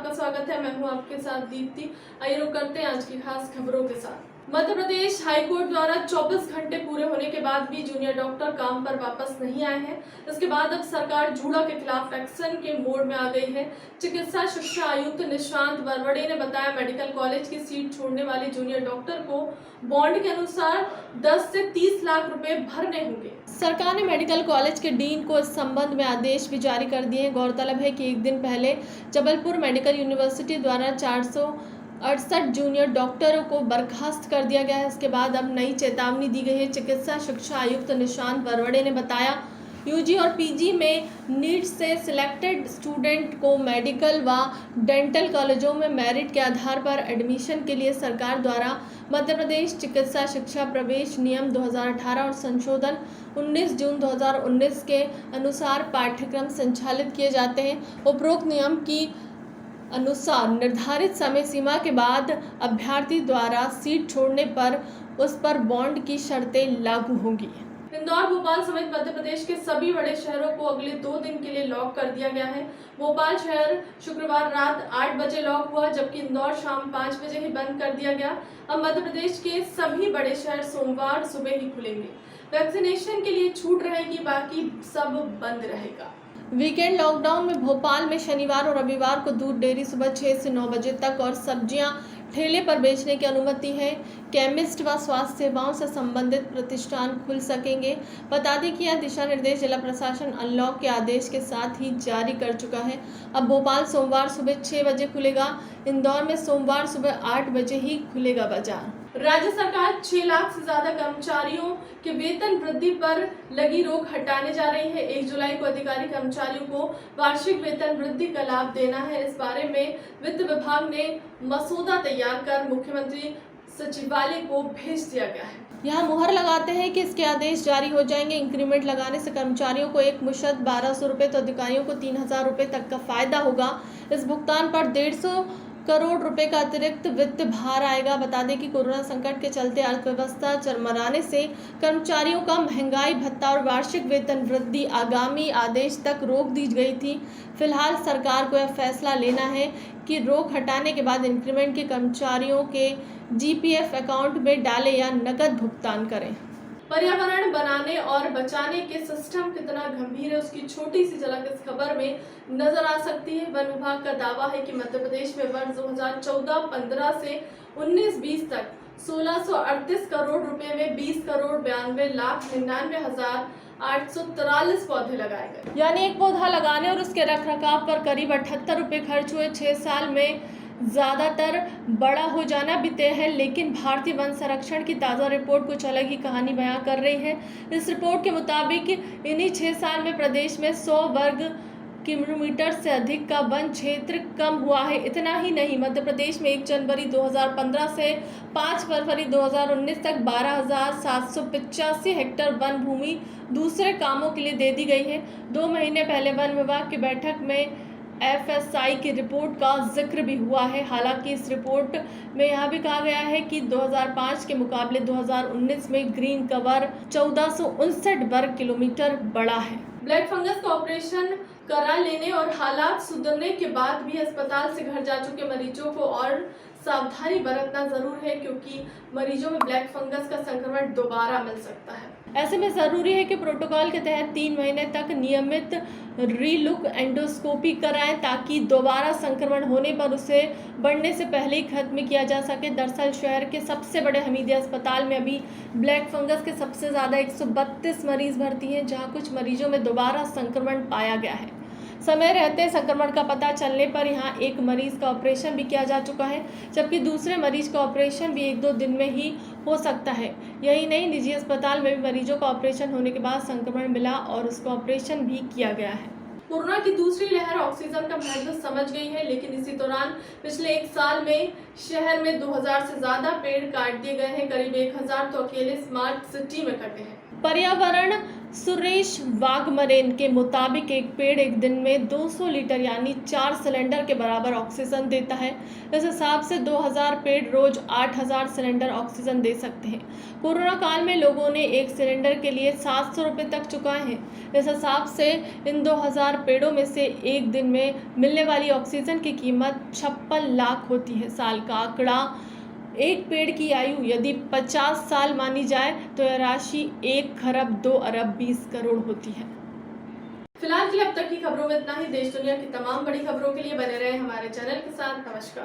आपका स्वागत है। मैं हूं आपके साथ दीप्ति। आइए रुक करते हैं आज की खास खबरों के साथ। मध्य प्रदेश हाईकोर्ट द्वारा 24 घंटे पूरे होने के बाद भी जूनियर डॉक्टर काम पर वापस नहीं आए हैं। इसके बाद अब सरकार जूड़ा के खिलाफ एक्शन के मोड में आ गई है। चिकित्सा शिक्षा आयुक्त निशांत वरवड़े ने बताया, मेडिकल कॉलेज की सीट छोड़ने वाले जूनियर डॉक्टर को बॉन्ड के अनुसार 10 से 30 लाख रुपए भरने होंगे। सरकार ने मेडिकल कॉलेज के डीन को इस संबंध में आदेश भी जारी कर दिए हैं। गौरतलब है कि एक दिन पहले जबलपुर मेडिकल यूनिवर्सिटी द्वारा 468 जूनियर डॉक्टरों को बर्खास्त कर दिया गया है। इसके बाद अब नई चेतावनी दी गई है। चिकित्सा शिक्षा आयुक्त निशांत वरवड़े ने बताया, यूजी और पीजी में नीट से सिलेक्टेड स्टूडेंट को मेडिकल व डेंटल कॉलेजों में मेरिट के आधार पर एडमिशन के लिए सरकार द्वारा मध्य प्रदेश चिकित्सा शिक्षा प्रवेश नियम 2018 और संशोधन 19 जून 2019 के अनुसार पाठ्यक्रम संचालित किए जाते हैं। उपरोक्त नियम की अनुसार निर्धारित समय सीमा के बाद अभ्यर्थी द्वारा सीट छोड़ने पर उस पर बॉन्ड की शर्तें लागू होंगी। इंदौर, भोपाल समेत मध्य प्रदेश के सभी बड़े शहरों को अगले 2 दिन के लिए लॉक कर दिया गया है। भोपाल शहर शुक्रवार रात 8 बजे लॉक हुआ, जबकि इंदौर शाम 5 बजे ही बंद कर दिया गया। अब मध्य प्रदेश के सभी बड़े शहर सोमवार सुबह ही खुलेंगे। वैक्सीनेशन के लिए छूट रहेगी, बाकी सब बंद रहेगा। वीकेंड लॉकडाउन में भोपाल में शनिवार और रविवार को दूध डेयरी सुबह 6 से 9 बजे तक और सब्जियां ठेले पर बेचने की अनुमति है। केमिस्ट व स्वास्थ्य सेवाओं से संबंधित प्रतिष्ठान खुल सकेंगे। बता दें कि यह दिशा निर्देश जिला प्रशासन अनलॉक के आदेश के साथ ही जारी कर चुका है। अब भोपाल सोमवार सुबह 6 बजे खुलेगा। इंदौर में सोमवार सुबह 8 बजे ही खुलेगा बाजार। राज्य सरकार 6 लाख से ज्यादा कर्मचारियों के वेतन वृद्धि पर लगी रोक हटाने जा रही है। 1 जुलाई को अधिकारी कर्मचारियों को वार्षिक वेतन वृद्धि का लाभ देना है। इस बारे में वित्त विभाग ने मसौदा तैयार कर मुख्यमंत्री सचिवालय को भेज दिया गया है। यहाँ मुहर लगाते हैं कि इसके आदेश जारी हो जाएंगे। इंक्रीमेंट लगाने से कर्मचारियों को एक मुश्त 1200 रुपये तो अधिकारियों को 3000 रुपये तक का फायदा होगा। इस भुगतान पर 150 करोड़ रुपए का अतिरिक्त वित्त भार आएगा। बता दें कि कोरोना संकट के चलते अर्थव्यवस्था चरमराने से कर्मचारियों का महंगाई भत्ता और वार्षिक वेतन वृद्धि आगामी आदेश तक रोक दी गई थी। फिलहाल सरकार को यह फैसला लेना है कि रोक हटाने के बाद इंक्रीमेंट के कर्मचारियों के जीपीएफ अकाउंट में डालें या नकद भुगतान करें। पर्यावरण बनाने और बचाने के सिस्टम कितना गंभीर है, उसकी छोटी सी झलक इस खबर में नजर आ सकती है। वन विभाग का दावा है कि मध्य प्रदेश में वर्ष 2014-15 से 19-20 तक 1638 करोड़ रुपए में 20 करोड़ 92 लाख 99,843 पौधे लगाए गए। यानी एक पौधा लगाने और उसके रखरखाव पर करीब 78 रुपए खर्च हुए। 6 साल में ज़्यादातर बड़ा हो जाना भी तय है, लेकिन भारतीय वन संरक्षण की ताज़ा रिपोर्ट कुछ अलग ही कहानी बयां कर रही है। इस रिपोर्ट के मुताबिक इन्हीं 6 साल में प्रदेश में 100 वर्ग किलोमीटर से अधिक का वन क्षेत्र कम हुआ है। इतना ही नहीं, मध्य प्रदेश में 1 जनवरी 2015 से 5 फरवरी 2019 तक 12,785 हेक्टेयर वन भूमि दूसरे कामों के लिए दे दी गई है। 2 महीने पहले वन विभाग की बैठक में एफएसआई की रिपोर्ट का जिक्र भी हुआ है। हालांकि इस रिपोर्ट में यह भी कहा गया है कि 2005 के मुकाबले 2019 में ग्रीन कवर 1459 वर्ग किलोमीटर बढ़ा है। ब्लैक फंगस का ऑपरेशन करा लेने और हालात सुधरने के बाद भी अस्पताल से घर जा चुके मरीजों को और सावधानी बरतना जरूर है, क्योंकि मरीजों में ब्लैक फंगस का संक्रमण दोबारा मिल सकता है। ऐसे में जरूरी है कि प्रोटोकॉल के तहत 3 महीने तक नियमित रीलुक एंडोस्कोपी कराएं, ताकि दोबारा संक्रमण होने पर उसे बढ़ने से पहले ही खत्म किया जा सके। दरअसल शहर के सबसे बड़े हमीदिया अस्पताल में अभी ब्लैक फंगस के सबसे ज़्यादा 132 मरीज भर्ती हैं, जहां कुछ मरीजों में दोबारा संक्रमण पाया गया है। समय रहते संक्रमण का पता चलने पर यहां एक मरीज का ऑपरेशन भी किया जा चुका है, जबकि दूसरे मरीज का ऑपरेशन भी 1-2 दिन में ही हो सकता है। यही नहीं, निजी अस्पताल में भी मरीजों का ऑपरेशन होने के बाद संक्रमण मिला और उसका ऑपरेशन भी किया गया है। कोरोना की दूसरी लहर ऑक्सीजन का महत्व समझ गई है, लेकिन इसी दौरान पिछले 1 साल में शहर में 2000 से ज्यादा पेड़ काट दिए गए हैं। करीब 1000 तो अकेले स्मार्ट सिटी में कटे हैं। पर्यावरण सुरेश वाघमरेन के मुताबिक एक पेड़ एक दिन में 200 लीटर यानी 4 सिलेंडर के बराबर ऑक्सीजन देता है। इस हिसाब से 2000 पेड़ रोज 8000 सिलेंडर ऑक्सीजन दे सकते हैं। कोरोना काल में लोगों ने एक सिलेंडर के लिए 700 रुपये तक चुकाए हैं। इस हिसाब से इन 2000 पेड़ों में से एक दिन में मिलने वाली ऑक्सीजन की कीमत 56 लाख होती है। साल का आंकड़ा, एक पेड़ की आयु यदि 50 साल मानी जाए तो यह राशि 1 खरब 2 अरब 20 करोड़ होती है। फिलहाल के लिए अब तक की खबरों में इतना ही। देश दुनिया की तमाम बड़ी खबरों के लिए बने रहे हमारे चैनल के साथ। नमस्कार।